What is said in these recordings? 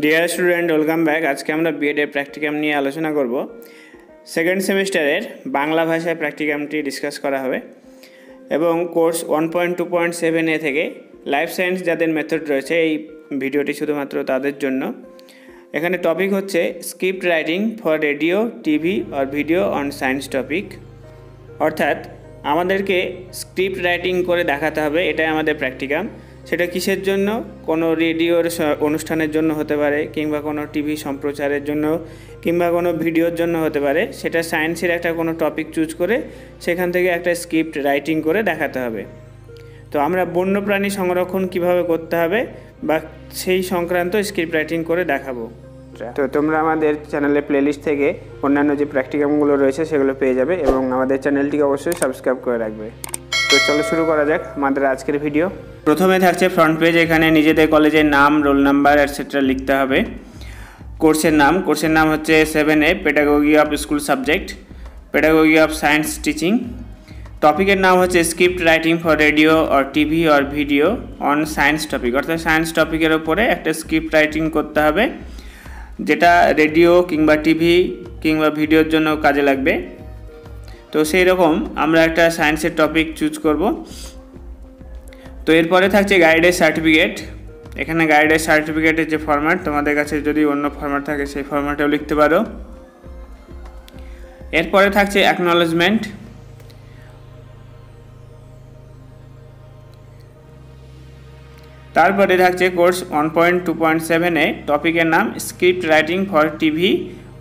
Dear student, welcome back. আজকে আমরা B Ed practicum নিয়ে আলোচনা করব। সেকেন্ড সেমিস্টারের বাংলা ভাষায় প্র্যাকটিকামটি ডিসকাস করা হবে এবং কোর্স 1.2.7 থেকে লাইফ সায়েন্স যাদের মেথড রয়েছে এই ভিডিওটি শুধুমাত্র তাদের জন্য। এখানে টপিক হচ্ছে script writing for radio, TV আর ভিডিও অন সায়েন্স টপিক। অর্থাৎ আমাদেরকে স্ক্রিপ্ট রাইটিং করে দেখাতে হবে, এটাই আমাদের প্র্যাকটিকাম। সেটা কিসের জন্য? কোনো রেডিওর অনুষ্ঠানের জন্য হতে পারে, কিংবা কোনো টিভি সম্প্রচারের জন্য, কিংবা কোনো ভিডিওর জন্য হতে পারে। সেটা সায়েন্সের একটা কোনো টপিক চুজ করে সেখান থেকে একটা স্ক্রিপ্ট রাইটিং করে দেখাতে হবে। তো আমরা বন্যপ্রাণী সংরক্ষণ কিভাবে করতে হবে বা সেই সংক্রান্ত স্ক্রিপ্ট রাইটিং করে দেখাবো। তো তোমরা আমাদের চ্যানেলের প্লেলিস্ট থেকে অন্যান্য যে প্র্যাকটিকামগুলো রয়েছে সেগুলো পেয়ে যাবে এবং আমাদের চ্যানেলটিকে অবশ্যই সাবস্ক্রাইব করে রাখবে। তো চলো শুরু করা যাক আমাদের আজকের ভিডিও। প্রথমে থাকছে ফ্রন্ট পেজ। এখানে নিজেদের কলেজের নাম, রোল নাম্বার এটসেট্রা লিখতে হবে। কোর্সের নাম হচ্ছে 7A pedagogy of school subject, pedagogy of science teaching. টপিকের নাম হচ্ছে script writing for radio or TV or video on science topic. অর্থাৎ সায়েন্স টপিকের ওপরে একটা স্ক্রিপ্ট রাইটিং করতে হবে, যেটা রেডিও কিংবা টিভি কিংবা ভিডিওর জন্য কাজে লাগবে। তো সেই রকম আমরা একটা সায়েন্সের টপিক চুজ করব। তো এরপরে থাকছে গাইডের সার্টিফিকেট। এখানে গাইডের সার্টিফিকেটের যে ফরম্যাট, তোমাদের কাছে যদি অন্য ফরম্যাট থাকে সেই ফরম্যাটেও লিখতে পারো। এরপরে থাকছে অ্যাকনলেজমেন্ট। তারপরে থাকছে কোর্স 1.2.7 টপিকের নাম script writing for TV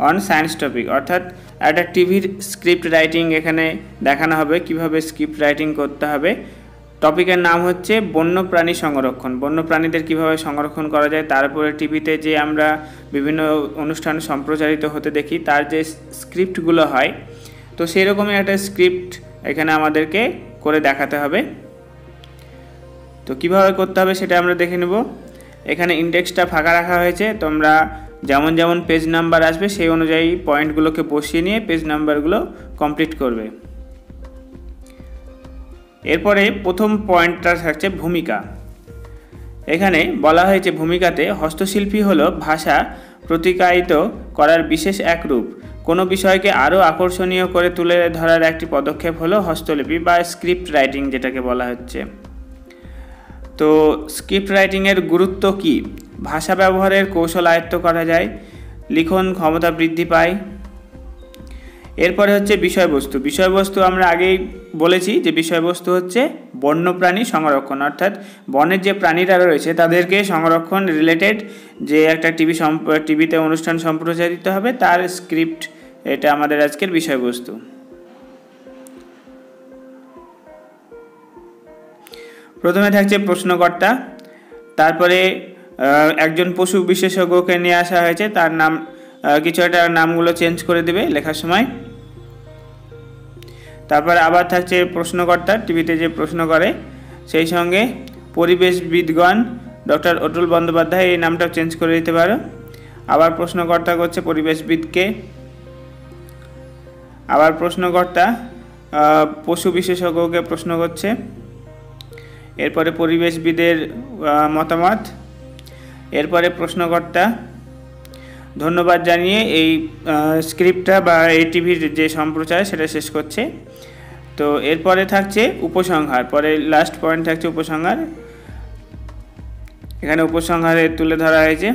on science topic. অর্থাৎ একটা টিভির স্ক্রিপ্ট রাইটিং এখানে দেখানো হবে, কিভাবে স্ক্রিপ্ট রাইটিং করতে হবে। টপিকের নাম হচ্ছে বন্যপ্রাণী সংরক্ষণ। বন্যপ্রাণীদের কিভাবে সংরক্ষণ করা যায়, তারপরে টিভিতে যে আমরা বিভিন্ন অনুষ্ঠান সম্প্রচারিত হতে দেখি তার যে স্ক্রিপ্টগুলো হয়, তো সেই রকমই একটা স্ক্রিপ্ট এখানে আমাদেরকে করে দেখাতে হবে। তো কিভাবে করতে হবে সেটা আমরা দেখে নেব। এখানে ইন্ডেক্সটা ফাঁকা রাখা হয়েছে, তোমরা যেমন যেমন পেজ নাম্বার আসবে সেই অনুযায়ী পয়েন্টগুলোকে বসিয়ে নিয়ে পেজ নাম্বারগুলো কমপ্লিট করবে। এরপরে প্রথম পয়েন্টটা থাকছে ভূমিকা। এখানে বলা হয়েছে ভূমিকাতে হস্তশিল্পী হলো ভাষা প্রতিকায়িত করার বিশেষ এক রূপ। কোনো বিষয়কে আরও আকর্ষণীয় করে তুলে ধরার একটি পদক্ষেপ হলো হস্তলিপি বা স্ক্রিপ্ট রাইটিং, যেটাকে বলা হচ্ছে। তো স্ক্রিপ্ট রাইটিংয়ের গুরুত্ব কি? ভাষা ব্যবহারের কৌশল আয়ত্ত করা যায়, লিখন ক্ষমতা বৃদ্ধি পায়। এরপরে হচ্ছে বিষয়বস্তু। বিষয়বস্তু আমরা আগেই বলেছি যে বিষয়বস্তু হচ্ছে বন্যপ্রাণী সংরক্ষণ। অর্থাৎ বনের যে প্রাণীরা রয়েছে তাদেরকে সংরক্ষণ রিলেটেড যে একটা টিভিতে অনুষ্ঠান সম্প্রচারিত হবে তার স্ক্রিপ্ট, এটা আমাদের আজকের বিষয়বস্তু। প্রথমে থাকছে প্রশ্নকর্তা। তারপরে একজন পশু বিশেষজ্ঞকে নিয়ে আসা হয়েছে, তার নাম কিছু একটা নামগুলো চেঞ্জ করে দেবে লেখার সময়। তারপর আবার থাকছে প্রশ্নকর্তা, টিভিতে যে প্রশ্ন করে, সেই সঙ্গে পরিবেশবিদগণ, ডক্টর অতুল বন্দ্যোপাধ্যায়, এই নামটাও চেঞ্জ করে দিতে পারো। আবার প্রশ্নকর্তা করছে পরিবেশবিদকে। আবার প্রশ্নকর্তা পশু বিশেষজ্ঞকে প্রশ্ন করছে। এরপরে পরিবেশবিদের মতামত। এরপরে প্রশ্নকর্তা ধন্যবাদ জানিয়ে এই স্ক্রিপ্টটা বা এই টিভির যে সম্প্রচার সেটা শেষ করছে। তো এরপরে থাকছে উপসংহার। পরে লাস্ট পয়েন্ট থাকছে উপসংহার। এখানে উপসংহারে তুলে ধরা হয়েছে।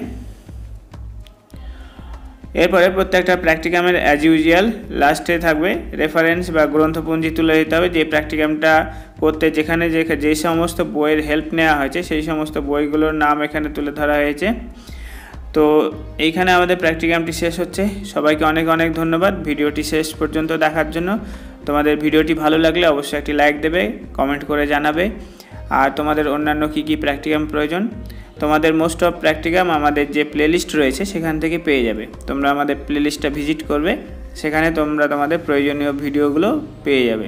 এরপরে প্রত্যেকটা প্র্যাকটিকামের অ্যাজ ইউজুয়াল লাস্টে থাকবে রেফারেন্স বা গ্রন্থপঞ্জি তুলে দিতে হবে। যে প্র্যাকটিকামটা করতে যেখানে যে সমস্ত বইয়ের হেল্প নেওয়া হয়েছে সেই সমস্ত বইগুলোর নাম এখানে তুলে ধরা হয়েছে। তো এইখানে আমাদের প্র্যাকটিকামটি শেষ হচ্ছে। সবাইকে অনেক অনেক ধন্যবাদ ভিডিওটি শেষ পর্যন্ত দেখার জন্য। তোমাদের ভিডিওটি ভালো লাগলে অবশ্যই একটি লাইক দেবে, কমেন্ট করে জানাবে। আর তোমাদের অন্যান্য কী প্র্যাকটিকাম প্রয়োজন, তোমাদের মোস্ট অফ প্র্যাকটিকাম আমাদের যে প্লেলিস্ট রয়েছে সেখান থেকে পেয়ে যাবে। তোমরা আমাদের প্লেলিস্টটা ভিজিট করবে, সেখানে তোমরা তোমাদের প্রয়োজনীয় ভিডিওগুলো পেয়ে যাবে।